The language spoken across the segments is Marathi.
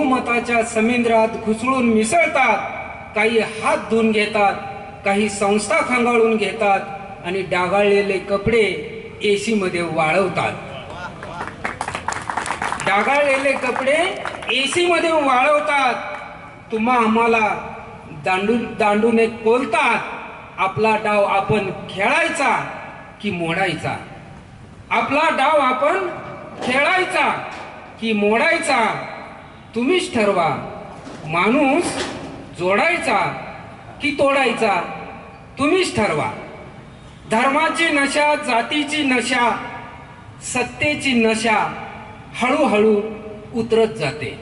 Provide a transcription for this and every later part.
बहुमताच्या समुद्रात घुसळून मिसळतात, काही हात धुवून घेतात, काही संस्था खंगाळून घेतात आणि डागाळलेले कपडे एसी मध्ये वाळवतात. डागाळलेले कपडे एसी मध्ये वाळवतात. तुम्हा आम्हाला दांडूने कोलतात. आपला डाव आपण खेळायचा की मोडायचा? आपला डाव आपण खेळायचा की मोडायचा? तुम्हीच ठरवा. माणूस जोडायचा की तोडायचा? तुम्हीच ठरवा. धर्माची नशा, जातीची नशा, सत्तेची नशा हळूहळू उतरत जाते.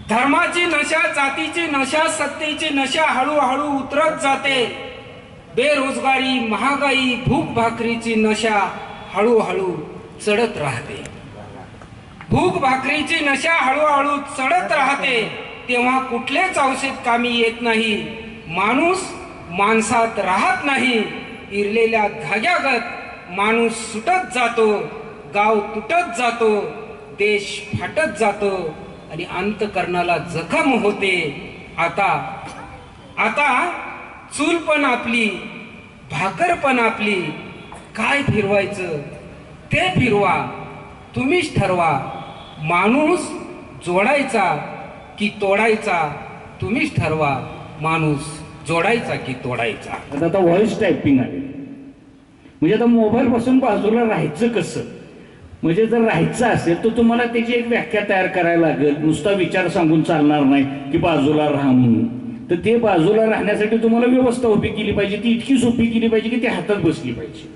धर्माची नशा, जातीची नशा, सत्तेची नशा हळूहळू उतरत जाते. बेरोजगारी, महागाई, भूक भाकरीची नशा हळूहळू चढत राहते. भूक भाकरीची नशा हळूहळू चढत राहते. तेव्हा कुठलेच औषध कामी येत नाही. माणूस माणसात राहत नाही. इरलेल्या धाग्यागत माणूस सुटत जातो, गाव तुटत जातो, देश फाटत जातो आणि अंतकरणाला जखम होते. आता चूल पण आपली, भाकर पण आपली. काय फिरवायचं ते फिरवा, तुम्हीच ठरवा. माणूस जोडायचा की तोडायचा? तुम्हीच ठरवा. माणूस जोडायचा की तोडायचा? आता व्हॉइस टायपिंग आले, म्हणजे आता मोबाईल पासून बाजूला राहायचं कसं? म्हणजे जर राहायचं असेल तर तुम्हाला त्याची एक व्याख्या तयार करायला लागेल. नुसता विचार सांगून चालणार नाही की बाजूला राहा म्हणून. तर ते बाजूला राहण्यासाठी तुम्हाला व्यवस्था उभी केली पाहिजे. ती इतकी सोपी केली पाहिजे की ती हातात बसली पाहिजे.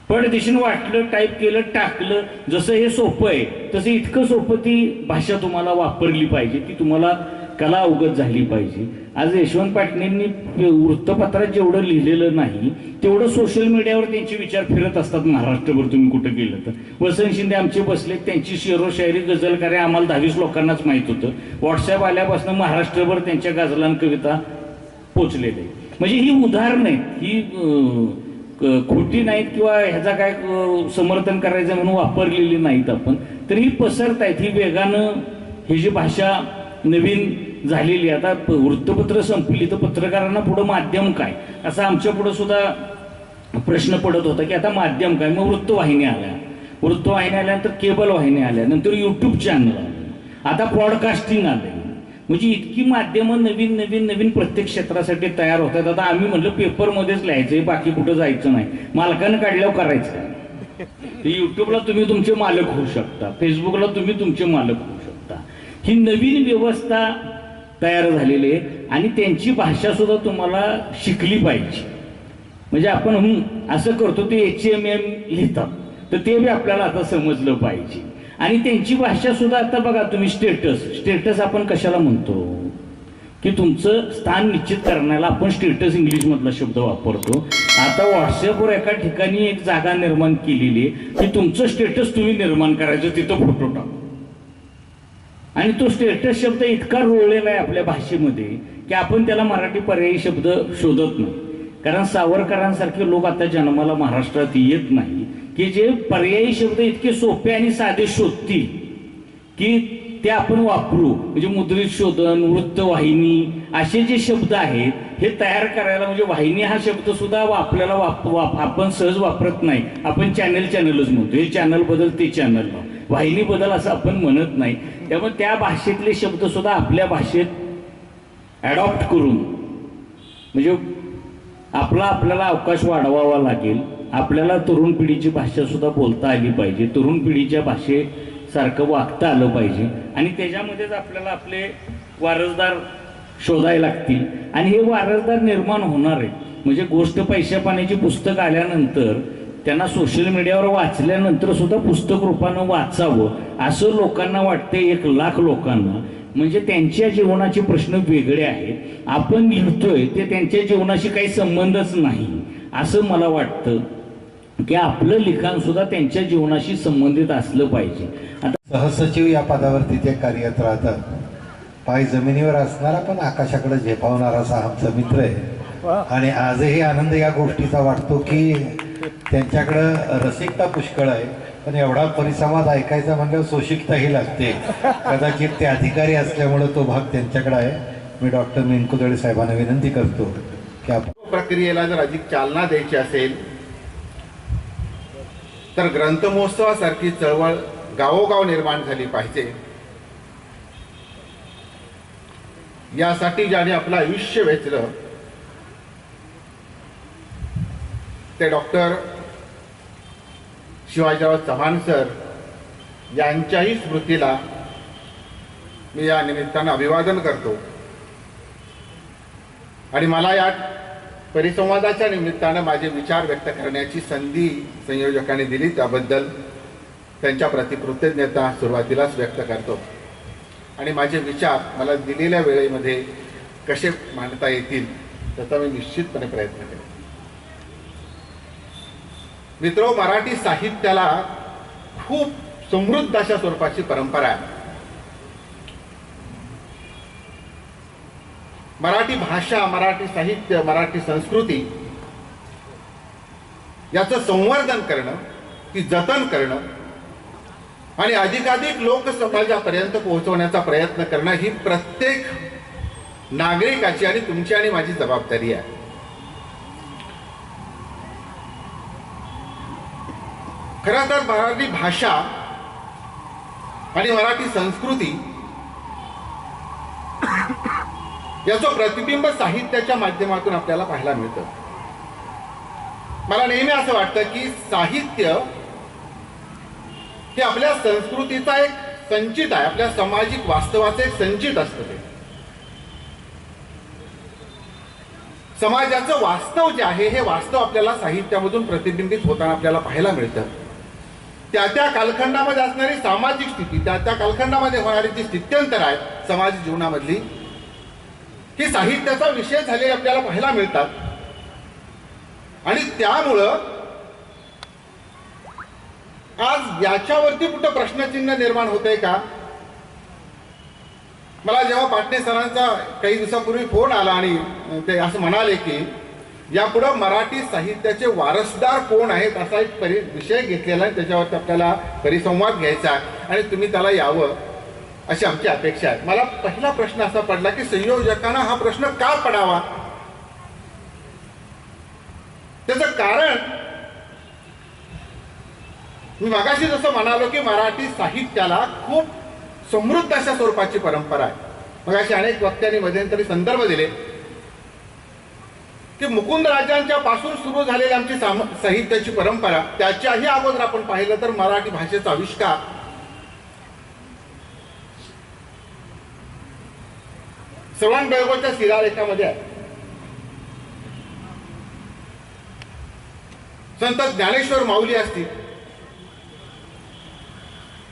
पडदिशीनं वाटलं, टाईप केलं, टाकलं. जसं हे सोपं आहे तसं इतकं सोपं ती भाषा तुम्हाला वापरली पाहिजे. ती तुम्हाला कला अवगत झाली पाहिजे. आज यशवंत पाटणेंनी वृत्तपत्रात जेवढं लिहिलेलं नाही तेवढं सोशल मीडियावर त्यांचे विचार फिरत असतात महाराष्ट्रभर. तुम्ही कुठं गेलं तर वसंत शिंदे आमचे बसले, त्यांची शेरो शायरी गझल कार्य आम्हाला 10-20 लोकांनाच माहीत होतं. व्हॉट्सअप आल्यापासून महाराष्ट्रभर त्यांच्या गझलान कविता पोचलेल्या. म्हणजे ही उदाहरणं आहेत, ही खोटी नाहीत किंवा ह्याचा काय समर्थन करायचं म्हणून वापरलेली नाहीत आपण. तर ही पसरत आहेत. ही वेगानं ही जी भाषा नवीन झालेली. आता वृत्तपत्र संपली तर पत्रकारांना पुढं माध्यम काय, असा आमच्या पुढं सुद्धा प्रश्न पडत होता की आता माध्यम काय. मग वृत्तवाहिन्या आल्या, वृत्तवाहिन्या आल्यानंतर केबल वाहिन्या आल्या, नंतर यूट्यूब चॅनल आले, आता पॉडकास्टिंग आले. म्हणजे इतकी माध्यमं नवीन नवीन नवीन प्रत्येक क्षेत्रासाठी तयार होतात. आता आम्ही म्हटलं पेपरमध्येच लिहायचंय, बाकी कुठं जायचं नाही. मालकानं काढल्यावर करायचं काय? युट्यूबला तुम्ही तुमचे मालक होऊ शकता, फेसबुकला तुम्ही तुमचे मालक होऊ शकता. ही नवीन व्यवस्था तयार झालेली आहे आणि त्यांची भाषा सुद्धा तुम्हाला शिकली पाहिजे. म्हणजे आपण असं करतो ते HMM लिहितात, तर ते बी आपल्याला आता समजलं पाहिजे. आणि त्यांची भाषा सुद्धा आता बघा तुम्ही, स्टेटस आपण कशाला म्हणतो की तुमचं स्थान निश्चित करण्याला आपण स्टेटस इंग्लिश मधला शब्द वापरतो. आता व्हॉट्सअपवर एका ठिकाणी एक जागा निर्माण केलेली आहे की तुमचं स्टेटस तुम्ही निर्माण करायचं, तिथं फोटो टाक. आणि तो स्टेटस शब्द इतका रोळलेला आहे आपल्या भाषेमध्ये की आपण त्याला मराठी पर्यायी शब्द शोधत नाही. कारण सावरकरांसारखे लोक आता जन्माला महाराष्ट्रात येत नाही की जे पर्यायी शब्द इतके सोपे आणि साधे शोधतील की ते आपण वापरू. म्हणजे मुद्रित शोधन, वृत्तवाहिनी असे जे शब्द आहेत हे तयार करायला, म्हणजे वाहिनी हा शब्द सुद्धा आपल्याला आपण सहज वापरत नाही. आपण चॅनलच म्हणतो. हे चॅनल बदल, ते चॅनल, वाहिनी बदल असं आपण म्हणत नाही. त्यामुळे त्या भाषेतले शब्द सुद्धा आपल्या भाषेत ॲडॉप्ट करून, म्हणजे आपल्याला अवकाश वाढवावा लागेल. आपल्याला तरुण पिढीची भाषा सुद्धा बोलता आली पाहिजे, तरुण पिढीच्या भाषेसारखं वागता आलं पाहिजे. आणि त्याच्यामध्येच आपल्याला आपले वारसदार शोधायला लागतील आणि हे वारसदार निर्माण होणार आहे. म्हणजे गोष्ट पैशा पाण्याची पुस्तक आल्यानंतर त्यांना सोशल मीडियावर वाचल्यानंतर सुद्धा पुस्तक रूपानं वाचावं असं लोकांना वाटते. 1,00,000 लोकांना. म्हणजे त्यांच्या जीवनाचे प्रश्न वेगळे आहेत. आपण लिहितोय ते त्यांच्या जीवनाशी काही संबंधच नाही असं मला वाटतं की आपलं लिखाण सुद्धा त्यांच्या जीवनाशी संबंधित असलं पाहिजे. आता सहसचिव या पदावरती ते कार्यरत राहतात. पाय जमिनीवर असणारा पण आकाशाकडे झेपावणारा असा आमचा मित्र आहे. आणि आजही आनंद या गोष्टीचा वाटतो की त्यांच्याकडं रसिकता पुष्कळ आहे, पण एवढा परिसंवाद ऐकायचा म्हणल्यावर सोशिकताही लागते. कदाचित ते अधिकारी असल्यामुळं तो भाग त्यांच्याकडे आहे. मी डॉक्टर मेनकुदळे साहेबांना विनंती करतो की आपण प्रक्रियेला जर अधिक चालना द्यायची असेल तर ग्रंथमहोत्सवासारखी चळवळ गावोगाव निर्माण झाली पाहिजे. यासाठी ज्याने आपलं आयुष्य वेचलं ते डॉक्टर शिवाजीराव चव्हाण सर यांच्याही स्मृतीला मी या निमित्तानं अभिवादन करतो. आणि मला या परिसंवादाच्या निमित्तानं माझे विचार व्यक्त करण्याची संधी संयोजकांनी दिली त्याबद्दल त्यांच्या प्रति कृतज्ञता सुरुवातीलाच व्यक्त करतो. आणि माझे विचार मला दिलेल्या वेळेमध्ये कसे मांडता येतील त्याचा मी निश्चितपणे प्रयत्न करेन. मित्रो, मराठी साहित्याला खूप समृद्ध अशा स्वरूपाची परंपरा आहे. मराठी भाषा, मराठी साहित्य, मराठी संस्कृती याचं संवर्धन करणं, ती जतन करणं आणि अधिकाधिक लोकसमाजापर्यंत पोहोचवण्याचा प्रयत्न करणं ही प्रत्येक नागरिकाची आणि तुमची आणि माझी जबाबदारी आहे. खरं तर मराठी भाषा आणि मराठी संस्कृती याचं प्रतिबिंब साहित्याच्या माध्यमातून आपल्याला पाहायला मिळतं. मला नेहमी असं वाटतं की साहित्य हे आपल्या संस्कृतीचा एक संचित आहे, आपल्या सामाजिक वास्तवाचं एक संचित असतं. ते समाजाचं वास्तव जे आहे हे वास्तव आपल्याला साहित्यामधून प्रतिबिंबित होताना आपल्याला पाहायला मिळतं. त्या त्या कालखंडामध्ये असणारी सामाजिक स्थिती, त्या त्या कालखंडामध्ये होणारी जी स्थित्यंतर आहे समाज जीवनामधली, ही साहित्याचा विषय झालेले आपल्याला पाहायला मिळतात. आणि त्यामुळं आज याच्यावरती कुठं प्रश्नचिन्ह निर्माण होतंय का? मला जेव्हा पाटणे सरांचा काही दिवसापूर्वी फोन आला आणि ते असं म्हणाले की यापुढं मराठी साहित्याचे वारसदार कोण आहेत असा एक विषय घेतलेला आहे, त्याच्यावरती आपल्याला परिसंवाद घ्यायचा आहे आणि तुम्ही त्याला यावं अशी आमची अपेक्षा आहे. मला पहिला प्रश्न असा पडला की संयोजकांना हा प्रश्न का पडावा? त्याचं कारण मी मगाशी जसं म्हणालो की मराठी साहित्याला खूप समृद्ध अशा स्वरूपाची परंपरा आहे. मगाशी अनेक वक्त्यांनी मध्यंतरी संदर्भ दिले की मुकुंद राजांच्या पासून सुरू झालेली आमची साहित्याची परंपरा, त्याच्याही अगोदर आपण पाहिलं तर मराठी भाषेचा आविष्कार श्रवण बेळगोळच्या शिलालेखामध्ये आहे. संत ज्ञानेश्वर माऊली असतील,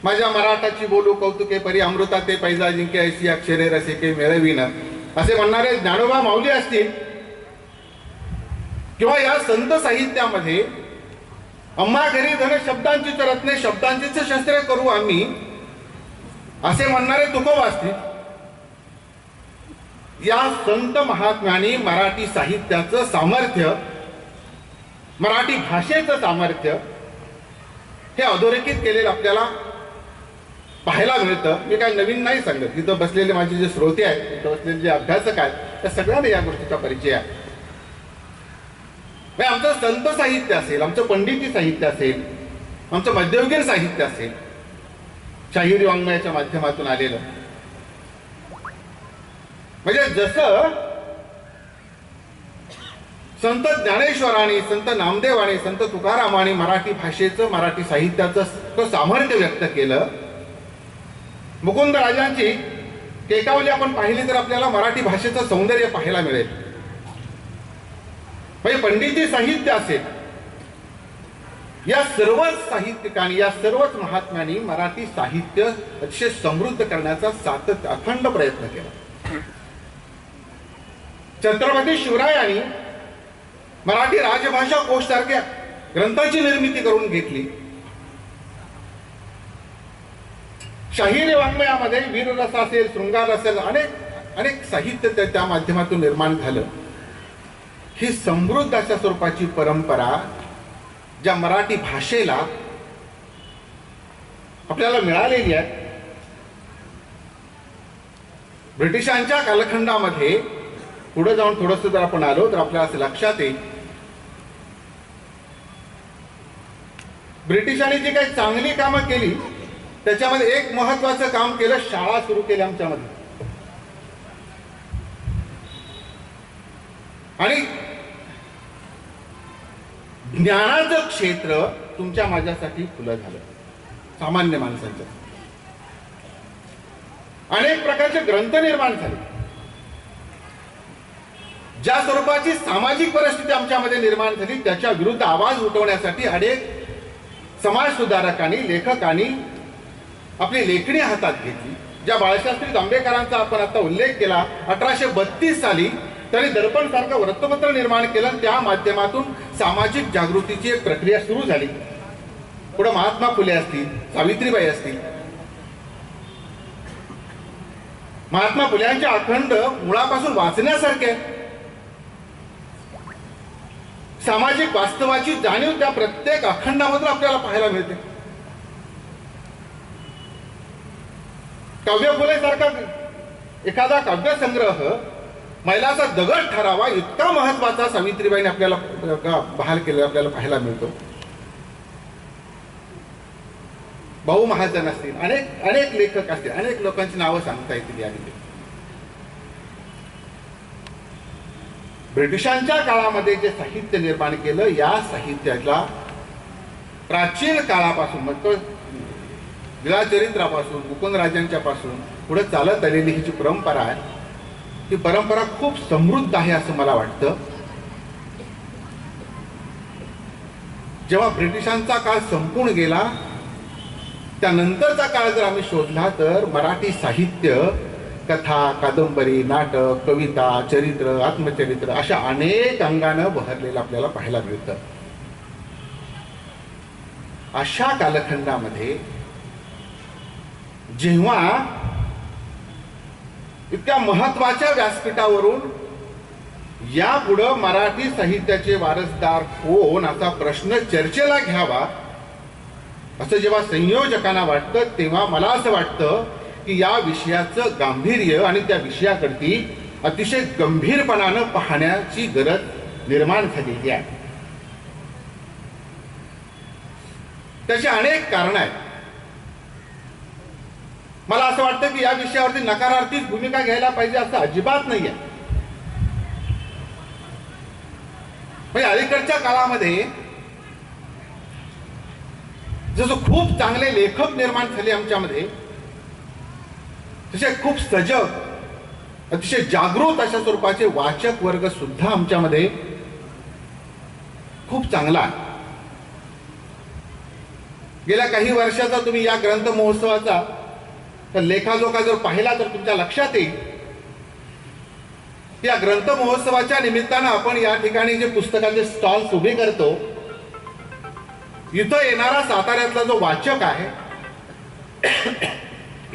माझ्या मराठाची बोलू कौतुके परी अमृता ते पैजा जिंके ऐसी अक्षरे रसिके मिळविन असे म्हणणारे ज्ञानोबा माऊली असतील, किंवा या संत साहित्यामध्ये अम्मा घरी धन शब्दांची रत्ने शब्दांचीच शस्त्रे करू आम्ही असे म्हणणारे तुकोबा असतील. या संत महात्म्यांनी मराठी साहित्याचं सामर्थ्य, मराठी भाषेचं सामर्थ्य हे अधोरेखित केलेलं आपल्याला पाहायला मिळतं. मी काय नवीन नाही सांगत, इथं बसलेले माझे जे श्रोते आहेत, इथं बसलेले जे अभ्यासक आहेत, त्या सगळ्यांना या गोष्टीचा परिचय आहे. आमचं संत साहित्य असेल, आमचं पंडिती साहित्य असेल, आमचं मध्ययुगीन साहित्य असेल, शाहिरी वाङ्मयाच्या माध्यमातून आलेलं, म्हणजे जसं संत ज्ञानेश्वरांनी, संत नामदेवांनी, संत तुकारामांनी मराठी भाषेचं, मराठी साहित्याचं सामर्थ्य व्यक्त केलं, मुकुंद राजांची केकावली आपण पाहिली तर आपल्याला मराठी भाषेचं सौंदर्य पाहायला मिळेल. म्हणजे पंडिती साहित्य असेल, या सर्वच साहित्यिकांनी, या सर्वच महात्म्यांनी मराठी साहित्य अतिशय समृद्ध करण्याचा सातत्य अखंड प्रयत्न केला. छत्रपती शिवरायांनी मराठी राजभाषा कोश सारख्या ग्रंथाची निर्मिती करून घेतली. शाहिरी वाङ्मयामध्ये वीररस असेल, शृंगार असेल, अनेक साहित्य त्या माध्यमातून निर्माण झालं. ही समृद्ध अशा स्वरूपाची परंपरा ज्या मराठी भाषेला आपल्याला मिळालेली आहे, ब्रिटिशांच्या कालखंडामध्ये पुढे जाऊन थोडंसं जर आपण आलो तर आपल्याला असं लक्षात येईल, ब्रिटिशांनी जी काही चांगली कामं केली त्याच्यामध्ये एक महत्वाचं काम केलं, शाळा सुरू केल्या आमच्यामध्ये. आणि ज्ञानाचं क्षेत्र तुमच्या माझ्यासाठी खुलं झालं. सामान्य माणसांचं अनेक प्रकारचे ग्रंथ निर्माण झाले. ज्या स्वरूपाची सामाजिक परिस्थिती आमच्यामध्ये निर्माण झाली त्याच्या विरुद्ध आवाज उठवण्यासाठी अनेक समाज सुधारकांनी, लेखकांनी आपली लेखणी हातात घेतली. ज्या बाळशास्त्री जांभेकरांचा आपण आता उल्लेख केला, 1832 साली त्यांनी दर्पण सारखं वृत्तपत्र निर्माण केलं. त्या माध्यमातून सामाजिक जागृतीची एक प्रक्रिया सुरू झाली. पुढे महात्मा फुले असतील, सावित्रीबाई असतील. महात्मा फुल्यांच्या अखंड मुळापासून वाचण्यासारखे, सामाजिक वास्तवाची जाणीव त्या प्रत्येक अखंडामधून आपल्याला पाहायला मिळते. काव्य फुले सारखा एखादा काव्यसंग्रह मैलाचा दगड ठरावा इतका महत्वाचा सावित्रीबाईने आपल्याला बहाल केलेला आपल्याला पाहायला मिळतो. भाऊ महाजन असतील, अनेक लेखक असतील, अनेक लोकांची नावं सांगता येतील यामध्ये. ब्रिटिशांच्या काळामध्ये जे साहित्य निर्माण केलं, या साहित्याला प्राचीन काळापासून म्हणजे लीळाचरित्रापासून, मुकुंदराजांच्या पासून पुढे चालत आलेली ही जी परंपरा आहे, ही परंपरा खूप समृद्ध आहे असं मला वाटतं. जेव्हा ब्रिटिशांचा काळ संपून गेला त्यानंतरचा काळ जर आम्ही शोधला तर मराठी साहित्य, कथा, कादंबरी, नाटक, कविता, चरित्र, आत्मचरित्र अशा अनेक अंगानं बहरलेलं आपल्याला पाहायला मिळतं. अशा कालखंडामध्ये जेव्हा इतक्या महत्वाच्या व्यासपीठावरून यापुढं मराठी साहित्याचे वारसदार कोण असा प्रश्न चर्चेला घ्यावा असं जेव्हा संयोजकांना वाटतं, तेव्हा मला असं वाटतं की या विषयाचं गांभीर्य आणि त्या विषयाकडती अतिशय गंभीरपणानं पाहण्याची गरज निर्माण झालेली आहे. त्याची अनेक कारणं आहेत. मला असं वाटतं की या विषयावरती नकारार्थी भूमिका घ्यायला पाहिजे असं अजिबात नाहीये. म्हणजे अलीकडच्या काळामध्ये जसं खूप चांगले लेखक निर्माण झाले आमच्यामध्ये, तसे खूप सजग, अतिशय जागृत अशा स्वरूपाचे वाचक वर्ग सुद्धा आमच्यामध्ये खूप चांगला आहे. गेल्या काही वर्षाचा तुम्ही या ग्रंथ महोत्सवाचा तर लेखाजोखा जर पाहिला तर तुमच्या लक्षात येईल, या ग्रंथ महोत्सवाच्या निमित्तानं आपण या ठिकाणी जे पुस्तकांचे स्टॉल्स उभे करतो, इथं येणारा साताऱ्यातला जो वाचक आहे,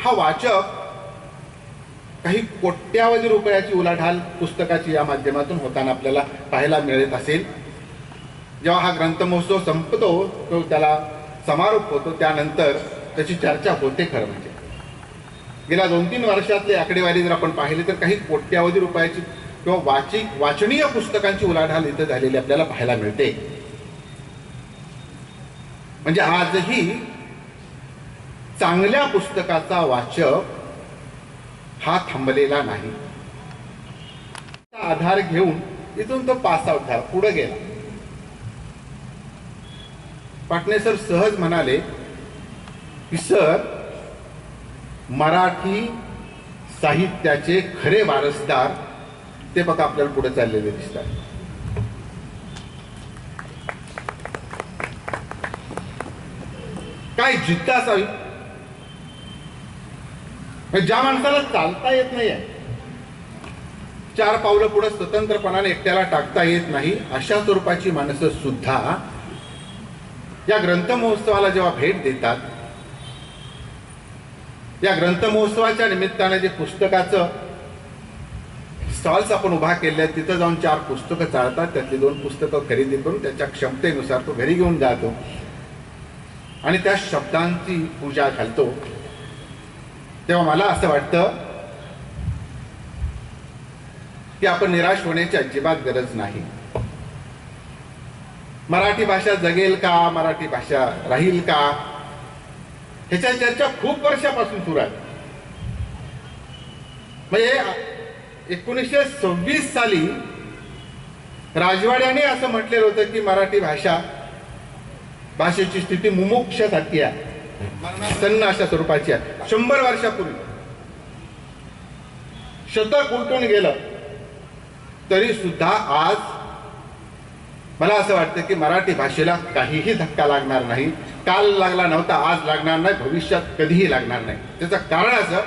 हा वाचक काही कोट्यावधी रुपयाची उलाढाल पुस्तकाची या माध्यमातून होताना आपल्याला पाहायला मिळत असेल. जेव्हा हा ग्रंथ महोत्सव संपतो, तो त्याला समारोप होतो, त्यानंतर त्याची चर्चा होते. खरं म्हणजे गेल्या 2-3 वर्षातली आकडेवारी जर आपण पाहिली तर काही कोट्यावधी रुपयाची किंवा वाचनीय पुस्तकांची उलाढाल इथं झालेली आपल्याला पाहायला मिळते. म्हणजे आजही चांगल्या पुस्तकाचा वाचक हा थांबलेला नाही. आधार घेऊन इथून तो पास आउट झाला, पुढे गेला. पाटणे सर सहज म्हणाले की सर, मराठी साहित्याचे खरे वारसदार ते बघा आपल्याला पुढे चाललेले दिसतात. काय जिद्द असावी. ज्या माणसाला चालता येत नाहीये, 4 पावलं पुढे स्वतंत्रपणाने एकट्याला टाकता येत नाही, अशा स्वरूपाची माणसं सुद्धा या ग्रंथ महोत्सवाला जेव्हा भेट देतात, या ग्रंथ महोत्सवाच्या निमित्ताने जे पुस्तकाचं स्टॉल्स आपण उभा केले आहेत, तिथं जाऊन 4 पुस्तकं चालतात, त्यातली 2 पुस्तकं खरेदी करून त्याच्या क्षमतेनुसार तो घरी घेऊन जातो आणि त्या शब्दांची पूजा घालतो. तेव्हा मला असं वाटतं की आपण निराश होण्याची अजिबात गरज नाही. मराठी भाषा जगेल का, मराठी भाषा राहील का, ह्याच्या चर्चा खूप वर्षापासून सुरू आहे. म्हणजे 1926 साली राजवाड्याने असं म्हटलेलं होतं की मराठी भाषेची स्थिती मुमुक्षसारखी आहे, सन्न अशा स्वरूपाची आहे. 100 वर्षापूर्वी शतक उलटून गेलं तरी सुद्धा आज मला असं वाटतं की मराठी भाषेला काहीही धक्का लागणार नाही. काल लागला नव्हता, आज लागणार नाही, भविष्यात कधीही लागणार नाही. त्याचं कारण असं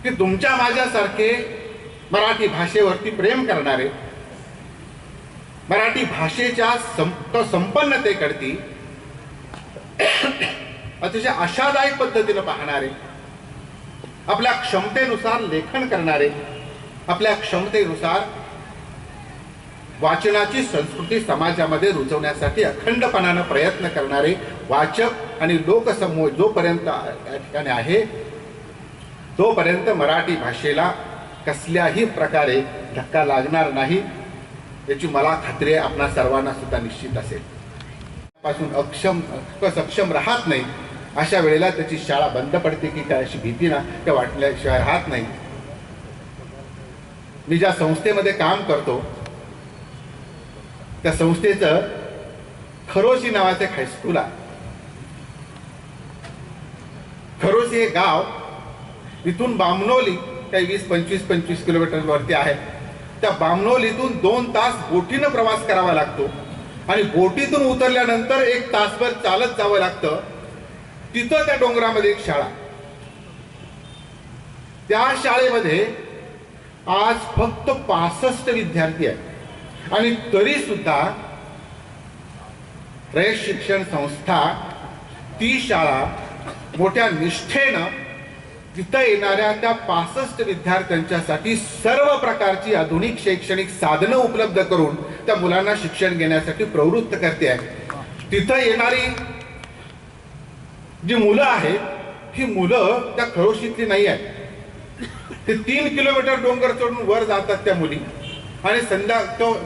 की तुमच्या माझ्यासारखे मराठी भाषेवरती प्रेम करणारे, मराठी भाषेच्या संपन्नतेकडती अतिशय आशादायक पद्धतीने पाहणारे, आपल्या क्षमतेनुसार लेखन करणारे, आपल्या क्षमतेनुसार वाचनाची संस्कृती समाजामध्ये रुजवण्यासाठी अखंडपणाने प्रयत्न करणारे वाचक आणि लोकसमूह जोपर्यंत या ठिकाणी आहे तोपर्यंत मराठी भाषेला कसल्याही प्रकारे धक्का लागणार नाही याची मला खात्री आहे. आपणा सर्वांना सुद्धा निश्चित असेल. पासून सक्षम राहत नाही अशा वेळेला त्याची शाळा बंद पडते की काय अशी भीती ना त्या वाटल्याशिवाय राहत नाही. मी ज्या संस्थेमध्ये काम करतो त्या संस्थेचं खरोशी नावाचं एक हायस्कूल आहे. खरोशी हे गाव इथून बामणोली काही 20-25 किलोमीटर वरती आहे. त्या बामणोलीतून 2 तास बोटीनं प्रवास करावा लागतो आणि बोटीतून उतरल्यानंतर 1 तासभर चालत जावं लागतं. तिथं त्या डोंगरामध्ये एक शाळा, त्या शाळेमध्ये आज फक्त 65 विद्यार्थी आहेत आणि तरी सुद्धा रयत शिक्षण संस्था ती शाळा मोठ्या निष्ठेनं तिथं येणाऱ्या त्या 65 विद्यार्थ्यांच्यासाठी सर्व प्रकारची आधुनिक शैक्षणिक साधनं उपलब्ध करून त्या मुलांना शिक्षण घेण्यासाठी प्रवृत्त करते आहे. तिथं येणारी जी मुलं आहेत ही मुलं त्या खरोशीतली नाही आहेत. ते 3 किलोमीटर डोंगर चढून वर जातात त्या मुली आणि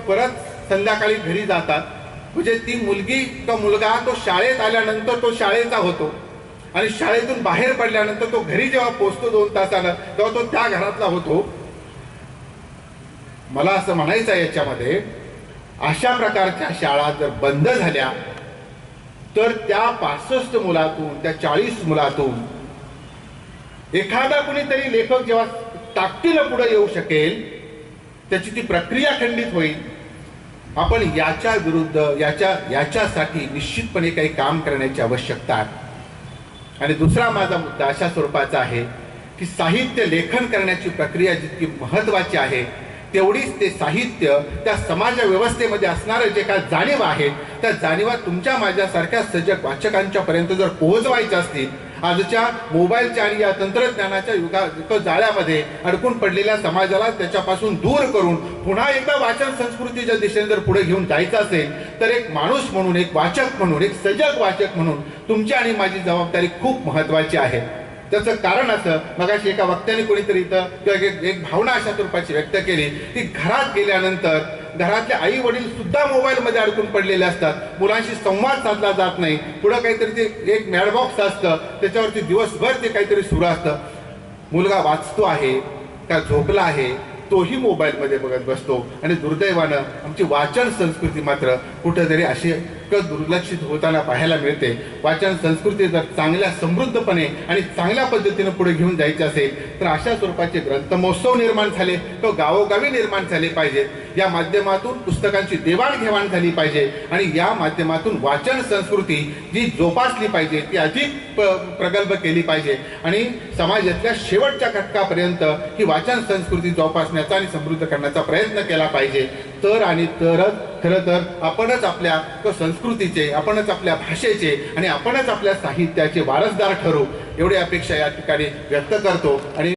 परत संध्याकाळी घरी जातात. म्हणजे ती मुलगी तो मुलगा तो शाळेत आल्यानंतर तो शाळेचा होतो आणि शाळेतून बाहेर पडल्यानंतर तो घरी जेव्हा पोहोचतो 2 तासानं तेव्हा तो त्या घरातला होतो. मला असं म्हणायचं आहे याच्यामध्ये अशा प्रकारच्या शाळा जर बंद झाल्या तर त्या 65 मुलातून त्या 40 मुलातून एखादा कुणीतरी लेखक जेव्हा ताकदीनं पुढे येऊ शकेल त्याची ती प्रक्रिया खंडित होईल. आपण याच्या विरुद्ध याच्यासाठी निश्चितपणे काही काम करण्याची आवश्यकता आहे. आणि दुसरा माझा मुद्दा अशा स्वरूपाचा आहे की साहित्य लेखन करण्याची प्रक्रिया जितकी महत्वाची आहे तेवढीच ते साहित्य त्या समाज व्यवस्थेमध्ये असणारे जे काय जाणीव आहेत त्या जाणीवा तुमच्या माझ्यासारख्या सजग वाचकांच्या पर्यंत जर पोहोचवायच्या असतील, आजच्या मोबाईलच्या आणि या तंत्रज्ञानाच्या जाळ्यामध्ये अडकून पडलेल्या समाजाला त्याच्यापासून दूर करून पुन्हा एकदा वाचन संस्कृतीच्या दिशेने जर पुढे घेऊन जायचं असेल तर एक माणूस म्हणून, एक वाचक म्हणून, एक सजग वाचक म्हणून तुमची आणि माझी जबाबदारी खूप महत्वाची आहे. त्याचं कारण असं, मगाशी एका वक्त्याने कोणीतरी इथं किंवा एक भावना अशा स्वरूपाची व्यक्त केली की घरात गेल्यानंतर घरातले आई वडील सुद्धा मोबाईलमध्ये अडकून पडलेले असतात. मुलांशी संवाद साधला जात नाही. पुढं काहीतरी ते एक मॅडबॉक्स असतं त्याच्यावरती दिवसभर ते काहीतरी सुरू असतं. मुलगा वाचतो आहे का झोपला आहे तोही मोबाईलमध्ये बघत बसतो आणि दुर्दैवानं आमची वाचन संस्कृती मात्र कुठेतरी अशी दुर्लक्षित होताना पाहायला मिळते. वाचन संस्कृती जर चांगल्या समृद्धपणे आणि चांगल्या पद्धतीने पुढे घेऊन जायचे असेल तर अशा स्वरूपाचे ग्रंथमहोत्सव निर्माण झाले तो गावोगावी निर्माण झाले पाहिजेत. या माध्यमातून पुस्तकांची देवाणघेवाण झाली पाहिजे आणि या माध्यमातून वाचन संस्कृती जी जोपासली पाहिजे ती अधिक प्रगल्भ केली पाहिजे आणि समाजातल्या शेवटच्या घटकापर्यंत ही वाचन संस्कृती जोपासण्याचा आणि समृद्ध करण्याचा प्रयत्न केला पाहिजे. तर आणि तरच खरं तर आपणच आपल्या संस्कृतीचे, आपणच आपल्या भाषेचे आणि आपणच आपल्या साहित्याचे वारसदार ठरू एवढी अपेक्षा या ठिकाणी व्यक्त करतो. आणि